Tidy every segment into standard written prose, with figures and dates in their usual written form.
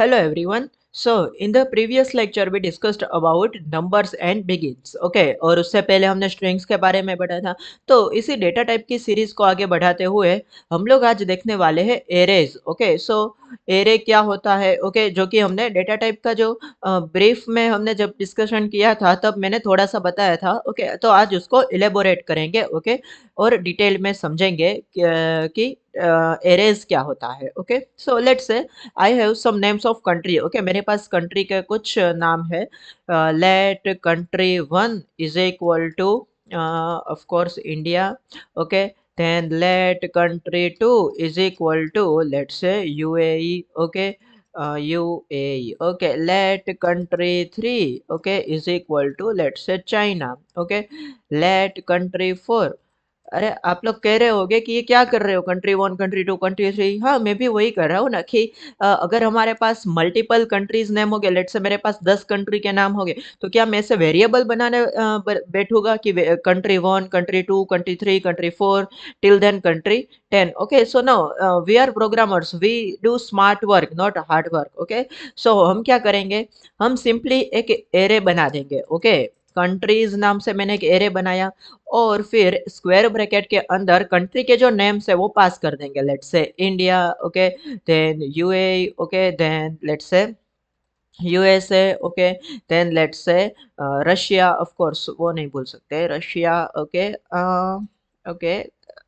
Hello everyone. So in the previous lecture we discussed about numbers and digits. Okay, और उससे पहले हमने strings के बारे में पढ़ा था. तो इसी डेटा टाइप की सीरीज को आगे बढ़ाते हुए हम लोग आज देखने वाले हैं एरेज. ओके, सो एरे क्या होता है? ओके, जो कि हमने डेटा टाइप का जो ब्रीफ में हमने जब डिस्कशन किया था तब मैंने थोड़ा सा बताया था. ओके, तो आज उसको इलेबोरेट करेंगे. ओके, और डिटेल में समझेंगे कि एरेज क्या होता है. Okay, so let's say I have some names of country. Okay, मेरे पास कंट्री के कुछ नाम है. Let country one is equal to of course India. Okay, then let country 2 is equal to, let's say, UAE. Okay, UAE. Okay, let country 3, okay, is equal to, let's say, China. Okay, let country 4. अरे आप लोग कह रहे होगे कि ये क्या कर रहे हो, country one, country two, country three. हाँ, मैं भी वही कर रहा हूँ ना कि अगर हमारे पास मल्टीपल कंट्रीज नेम हो गए, लेट से मेरे पास 10 कंट्री के नाम हो गए, तो क्या मैं ऐसे वेरिएबल बनाने बैठूंगा कि country one, country two, country three, country four, till then country 10. Okay, so no, we are programmers, we do smart work not hard work. Okay, so हम क्या करेंगे, हम सिंपली एक एरे बना देंगे. ओके, कंट्रीज नाम से मैंने एक एरे बनाया और फिर स्क्वायर ब्रैकेट के अंदर कंट्री के जो नेम्स है वो पास कर देंगे. Let's say India. Okay, then UAE. Okay, then let's say USA. Okay, then let's say Russia. Of course वो नहीं भूल सकते, Russia. Okay, okay,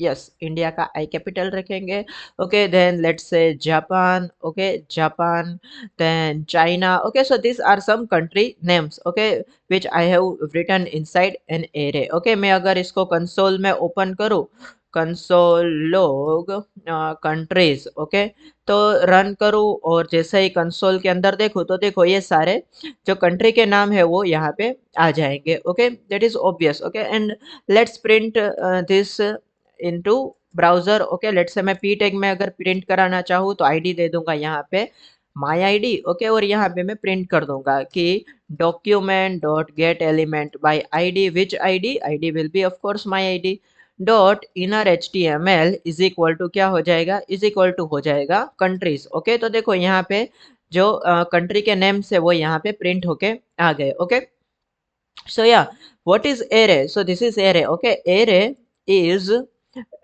yes, India का आई कैपिटल रखेंगे. Okay, then let's say Japan. Okay, Japan. Then China. Okay, so this are some country names. Okay, which I have written inside an array. Okay, मैं अगर इसको console में open करूँ, console लोग countries. Okay, तो run करूँ और जैसे ही कंसोल के अंदर देखूँ तो देखो ये सारे जो कंट्री के नाम है वो यहाँ पे आ जाएंगे. Okay, that is obvious. Okay, and let's print this into browser. Okay, let's से मैं पी टैग में अगर प्रिंट कराना चाहूँ तो आईडी दे दूंगा यहाँ पे, माई आईडी. ओके, और यहाँ पे मैं प्रिंट कर दूंगा कि document dot get element by id, which id will be of course my id dot inner html is equal to क्या हो जाएगा, is equal to हो जाएगा countries. ओके, तो देखो यहाँ पे जो कंट्री के नेम से वो यहाँ पे प्रिंट होके आ गए. Okay, so yeah, what is array? So this is array. Okay, array is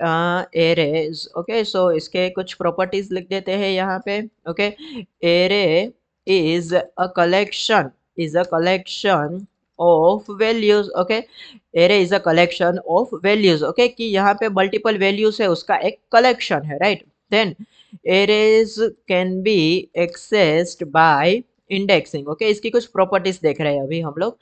arrays. Okay, so इसके कुछ properties लिख देते हैं यहाँ पे. Okay, array is a collection, is a collection of values. Okay, array is a collection of values. Okay, कि यहाँ पे multiple values है, उसका एक collection है, right? Then arrays can be accessed by indexing. Okay, इसकी कुछ प्रॉपर्टीज देख रहे हैं अभी हम लोग.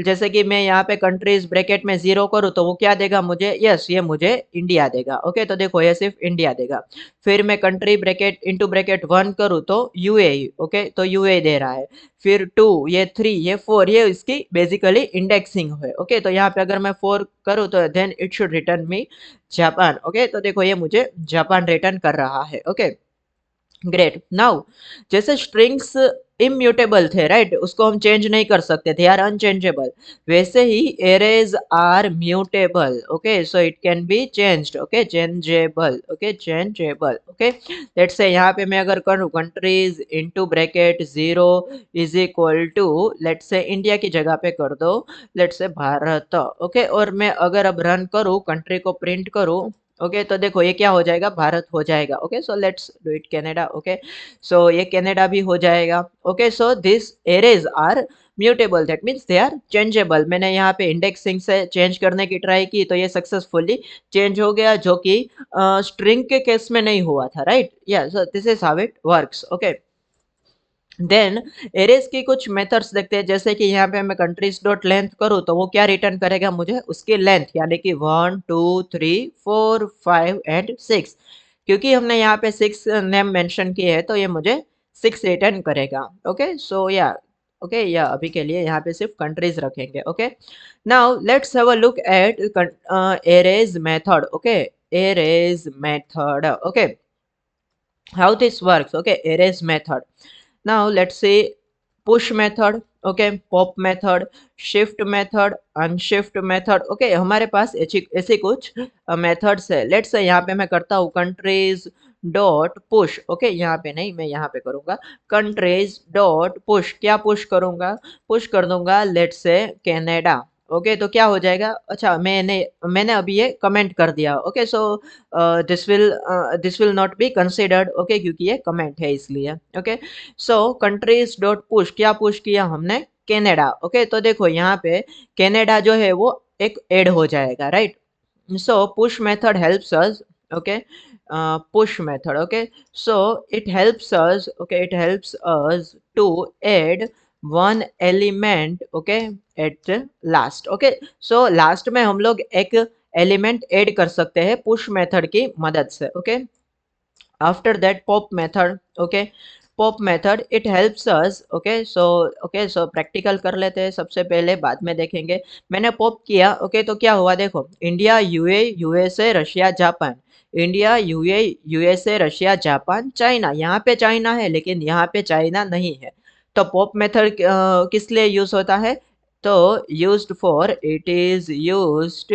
जैसे कि मैं यहाँ पे कंट्रीज ब्रैकेट में 0 करूँ तो वो क्या देगा मुझे, यस, ये मुझे इंडिया देगा. ओके, तो देखो ये सिर्फ इंडिया देगा. फिर मैं कंट्री ब्रैकेट इंटू ब्रैकेट 1 करूँ तो यूएई. ओके, तो यूएई दे रहा है. फिर 2, ये 3, ये 4, ये इसकी बेसिकली इंडेक्सिंग है. ओके, तो यहाँ पे अगर मैं 4 करूँ तो then it should return me Japan. Okay, तो देखो ये मुझे जापान रिटर्न कर रहा है. Okay, great. नाउ जैसे स्ट्रिंग्स इम्यूटेबल थे, राइट, उसको हम चेंज नहीं कर सकते थे यार, अनचेंजेबल, वैसे ही arrays are mutable. Okay, so it can be changed. Okay, changeable. Okay, changeable. Okay, let's say यहाँ पे मैं अगर करूँ countries into bracket 0 is equal to, let's say India की जगह पे कर दो, लेट्स से भारत. ओके, और मैं अगर अब रन करूँ, कंट्री को प्रिंट करूँ, ओके, तो देखो ये क्या हो जाएगा, भारत हो जाएगा. Okay, so let's do it Canada. Okay, so ये कनाडा भी हो जाएगा. Okay, so this arrays are mutable, that means they are changeable. मैंने यहाँ पे इंडेक्सिंग से चेंज करने की ट्राई की तो ये सक्सेसफुली चेंज हो गया, जो कि स्ट्रिंग के केस में नहीं हुआ था, right? Yeah, so this is how it works. Okay, then arrays की कुछ मेथड्स देखते हैं. जैसे कि यहाँ पे मैं कंट्रीज डॉट लेंथ करूँ तो वो क्या रिटर्न करेगा मुझे, उसकी लेंथ, यानी कि 1 2 3 4 5 एंड 6. क्योंकि हमने यहाँ पे 6 नेम मेंशन किए हैं तो ये मुझे 6 रिटर्न करेगा. ओके, सो या, ओके, या अभी के लिए यहाँ पे सिर्फ कंट्रीज रखेंगे. Okay, now let's have a look at arrays method. Okay, arrays method. Okay, how this works. Okay, arrays method. Now let's say push method. Okay, pop method, shift method, unshift method. Okay, हमारे पास ऐसी ऐसी कुछ methods है. Let's say यहाँ पे मैं करता हूँ कंट्रीज डॉट पुश, ओके यहाँ पे नहीं, मैं यहाँ पे करूंगा कंट्रीज डॉट पुश, क्या पुश करूंगा, पुश कर दूंगा लेट्स से कनाडा। ओके तो क्या हो जाएगा, अच्छा मैंने मैंने अभी ये कमेंट कर दिया, okay so this will not be considered, okay क्योंकि ये कमेंट है इसलिए। Okay so countries dot push, क्या पुश किया हमने, कनाडा। ओके तो देखो यहाँ पे कनाडा जो है वो एक ऐड हो जाएगा, right. so push method helps us, okay, push method, okay, so it helps us, okay, it helps us to add one element, okay, at last, okay, so last में हम लोग एक एलिमेंट ऐड कर सकते हैं push method की मदद से, okay. after that pop method, okay, pop method it helps us, okay so practical कर लेते हैं सबसे पहले, बाद में देखेंगे। मैंने पॉप किया, ओके तो क्या हुआ देखो, India UA USA Russia Japan, India UA USA Russia Japan China, यहाँ पे चाइना है लेकिन यहाँ पे चाइना नहीं है। तो पॉप मेथड किस लिए यूज होता है, तो used for, it is used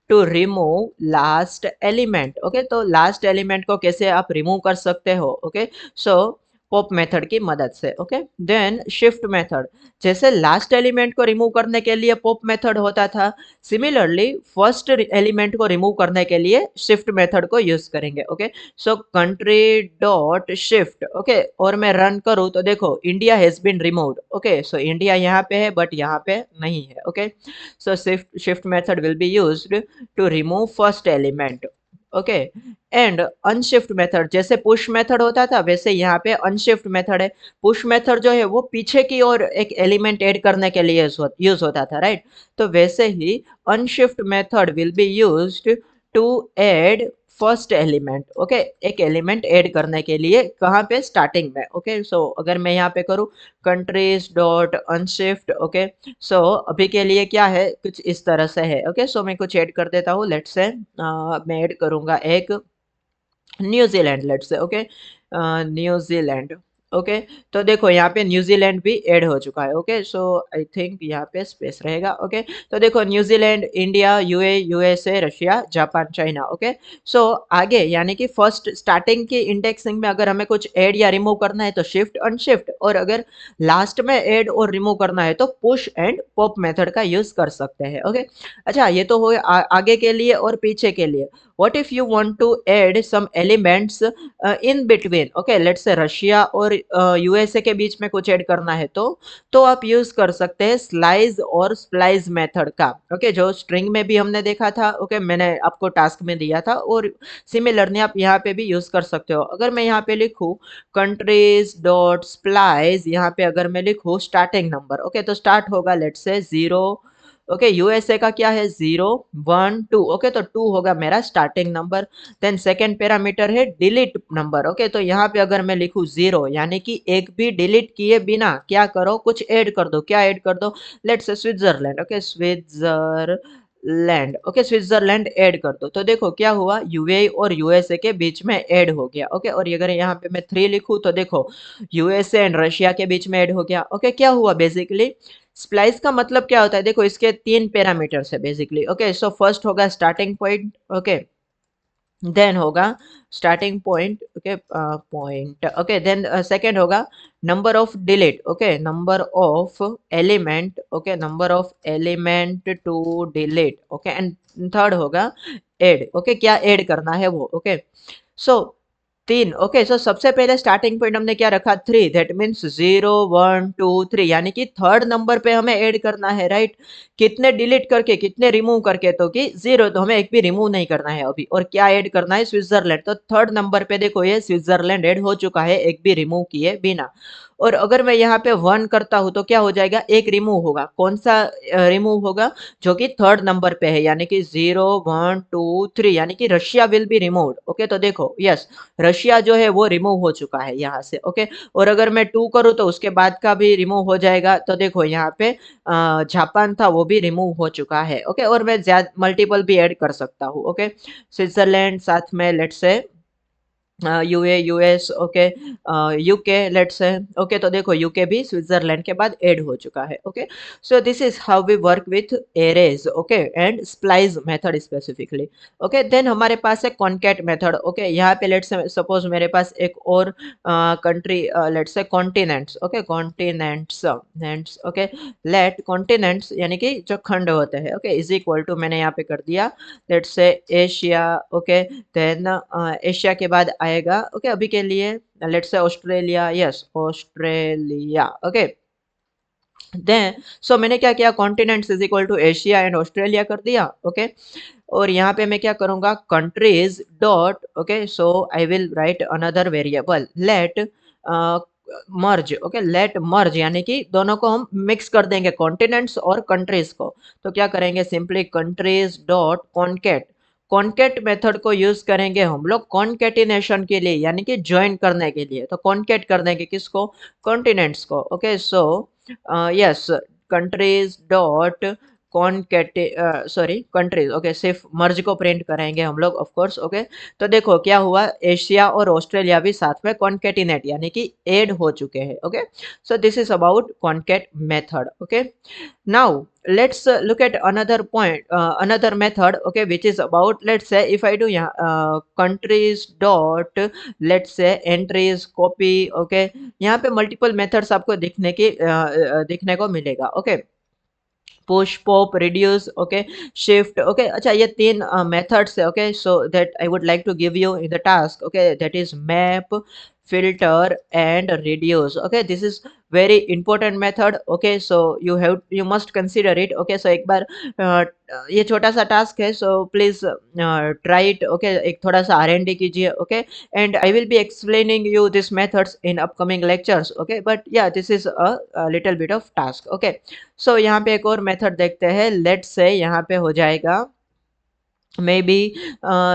to remove last element, okay तो लास्ट एलिमेंट को कैसे आप रिमूव कर सकते हो, ओके सो पॉप मेथड की मदद से, ओके। देन शिफ्ट मेथड, जैसे लास्ट एलिमेंट को रिमूव करने के लिए पॉप मेथड होता था, सिमिलरली फर्स्ट एलिमेंट को रिमूव करने के लिए शिफ्ट मेथड को यूज करेंगे, okay. So country dot shift, okay और मैं रन करूँ तो देखो India has been removed, okay so India यहाँ पे है बट यहाँ पे नहीं है, okay. So shift method will be used to remove first element, okay. And unshift method, जैसे पुश मेथड होता था वैसे यहाँ पे अनशिफ्ट मेथड है। पुश मेथड जो है वो पीछे की ओर एक एलिमेंट ऐड करने के लिए यूज होता था, राइट। तो वैसे ही unshift method will be used to add first element, okay एक एलिमेंट ऐड करने के लिए, कहाँ पे, स्टार्टिंग में, ओके सो अगर मैं यहाँ पे करूँ countries dot unshift, okay so अभी के लिए क्या है, कुछ इस तरह से है, ओके सो मैं कुछ ऐड कर देता हूँ, लेट्स से मैं ऐड करूंगा एक New Zealand, let's say, okay New Zealand, okay तो देखो यहाँ पे न्यूजीलैंड भी ऐड हो चुका है, ओके सो आई थिंक यहाँ पे स्पेस रहेगा, ओके तो देखो New Zealand India UA USA Russia Japan China, okay so आगे यानी कि फर्स्ट स्टार्टिंग की इंडेक्सिंग में अगर हमें कुछ ऐड या रिमूव करना है तो शिफ्ट अनशिफ्ट, और अगर लास्ट में ऐड और रिमूव करना है तो पुश एंड पॉप मेथड का यूज कर सकते हैं, ओके। अच्छा ये तो हो आगे के लिए और पीछे के लिए। what if you want to add some elements in between, okay let's say Russia और यूएसए के बीच में कुछ ऐड करना है तो आप यूज कर सकते हैं स्लाइस और स्प्लाइस मेथड का, ओके जो स्ट्रिंग में भी हमने देखा था, ओके मैंने आपको टास्क में दिया था, और सिमिलरली आप यहाँ पे भी यूज कर सकते हो। अगर मैं यहाँ पे लिखूँ कंट्रीज डॉट स्प्लाइस, यहाँ पे अगर मैं लिखूँ स्टार्टिंग नंबर, ओके तो स्टार्ट होगा लेट्स से 0, ओके यूएसए का क्या है 0 1 2, ओके तो 2 होगा मेरा starting number. Then second parameter है डिलीट नंबर, ओके तो यहाँ पे अगर मैं लिखूँ 0 यानी कि एक भी डिलीट किए बिना क्या करो, कुछ ऐड कर दो, क्या ऐड कर दो, let's say Switzerland, okay Switzerland, okay Switzerland add कर दो, तो देखो क्या हुआ यूएई और यूएसए के बीच में ऐड हो गया, ओके और अगर यहाँ पे मैं 3 लिखूँ तो देखो यूएसए एंड रशिया के बीच में ऐड हो गया, ओके क्या हुआ बेसिकली। स्प्लाइस का मतलब क्या होता है, देखो इसके 3 पैरामीटर्स है बेसिकली, ओके सो फर्स्ट होगा स्टार्टिंग पॉइंट, ओके देन होगा starting point, okay point, okay then second होगा number of delete, okay number of element, okay number of element to delete, okay and third होगा add, okay क्या add करना है वो, okay so 3, okay so सबसे पहले starting point हमने क्या रखा 3, दैट मीन्स 0 1 2 3 यानी कि थर्ड नंबर पे हमें ऐड करना है, राइट। कितने डिलीट करके, कितने रिमूव करके, तो कि 0, तो हमें एक भी रिमूव नहीं करना है अभी, और क्या ऐड करना है स्विट्जरलैंड, तो थर्ड नंबर पे देखो ये स्विट्जरलैंड ऐड हो चुका है एक भी रिमूव किए बिना। और अगर मैं यहाँ पे 1 करता हूँ तो क्या हो जाएगा, एक रिमूव होगा, कौन सा रिमूव होगा, जो कि थर्ड नंबर पे है यानी कि 0 1 2 3 यानी कि Russia will be removed, okay तो देखो यस रशिया जो है वो रिमूव हो चुका है यहाँ से, ओके और अगर मैं 2 करूँ तो उसके बाद का भी रिमूव हो जाएगा, तो देखो यहाँ पे जापान था वो भी रिमूव हो चुका है, ओके और मैं ज्यादा मल्टीपल भी ऐड कर सकता हूँ, ओके स्विट्जरलैंड साथ में let's say UA, US, okay, UK let's say, okay. तो देखो यूके भी स्विट्जरलैंड के बाद ऐड हो चुका है, okay. So this is how we work with arrays, okay, and splice method specifically, okay. Then हमारे पास है कॉन्कैट मेथड, ओके। यहाँ पे लेट्स से सपोज मेरे पास एक और country, let's say continents, okay, continents नेंट्स, ओके। लेट कॉन्टिनेंट्स यानी कि जो खंड होते हैं, ओके, इज इक्वल टू मैंने यहाँ पे कर दिया let's say Asia, okay. Then Asia के बाद आएगा, ओके, अभी के लिए let's say Australia, yes Australia, okay. Then so मैंने क्या किया, continents is equal to Asia and Australia कर दिया, ओके। और यहाँ पे मैं क्या करूंगा, countries dot, okay, so I will write another variable let merge, okay, let merge यानी कि दोनों को हम मिक्स कर देंगे, कॉन्टिनेंट्स और कंट्रीज को। तो क्या करेंगे, simply countries dot concat, concat method को यूज करेंगे हम लोग कॉन्केटिनेशन के लिए, यानी कि ज्वाइन करने के लिए। तो कॉन्केट कर देंगे किसको, कॉन्टिनेंट्स को, okay. So yes, countries dot concat sorry countries, okay, सिर्फ मर्ज को प्रिंट करेंगे हम लोग ऑफ कोर्स, ओके। तो देखो क्या हुआ, एशिया और ऑस्ट्रेलिया भी साथ में कॉन्केटिनेट यानी कि ऐड हो चुके हैं, okay. So this is about concat method, okay. Now let's look at another point, another method, okay, which is about, let's say if I do countries dot, let's say entries copy, okay। यहाँ पे multiple methods आपको दिखने को मिलेगा, okay. Push pop reduce, okay, shift, okay. अच्छा ये तीन methods है, okay. So that I would like to give you in the task, okay, that is map, filter and reduce, okay। this is very important method, okay। so you must consider it, okay। so एक बार ये छोटा सा task है, so please try it, okay। एक थोड़ा सा R&D कीजिए, okay। and I will be explaining you these methods in upcoming lectures, okay। but yeah, this is a little bit of task, okay। so यहाँ पे एक और method देखते हैं, लेट्स से यहाँ पे हो जाएगा maybe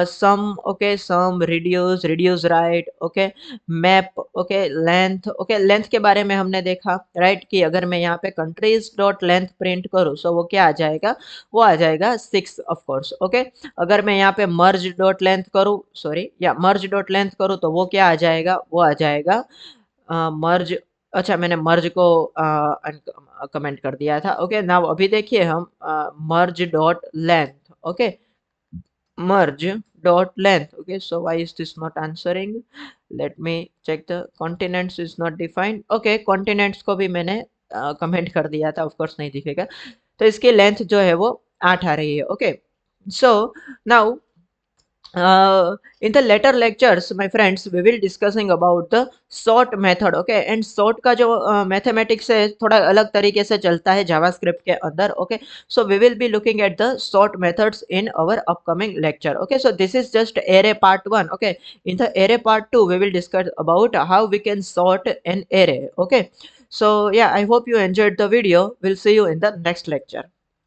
some, okay, some reduce right, okay, map, okay, length, okay। Length के बारे में हमने देखा राइट कि अगर मैं यहाँ पे कंट्रीज डॉट लेंथ प्रिंट करूँ सो वो क्या आ जाएगा, वो आ जाएगा 6 ऑफ कोर्स, ओके। अगर मैं यहाँ पे मर्ज डॉट लेंथ करूँ, सॉरी या मर्ज डॉट लेंथ करूँ तो वो क्या आ जाएगा, वो आ जाएगा मर्ज, अच्छा मैंने मर्ज को कमेंट कर दिया था, ओके। नाउ अभी देखिए हम merge dot length, okay, merge dot length, okay। so why is this not answering, let me check, the continents is not defined, okay। continents को भी मैंने कमेंट कर दिया था, ऑफ कोर्स नहीं दिखेगा। तो इसकी लेंथ जो है वो 8 आ रही है, okay. So now in the later lectures my friends we will discussing about the sort method, okay। and sort का जो mathematics है थोड़ा अलग तरीके से चलता है जावास्क्रिप्ट के अंदर, okay। so we will be looking at the sort methods in our upcoming lecture, okay। so this is just array part 1, okay। in the array part 2 we will discuss about how we can sort an array, okay। so yeah, I hope you enjoyed the video, we'll see you in the next lecture.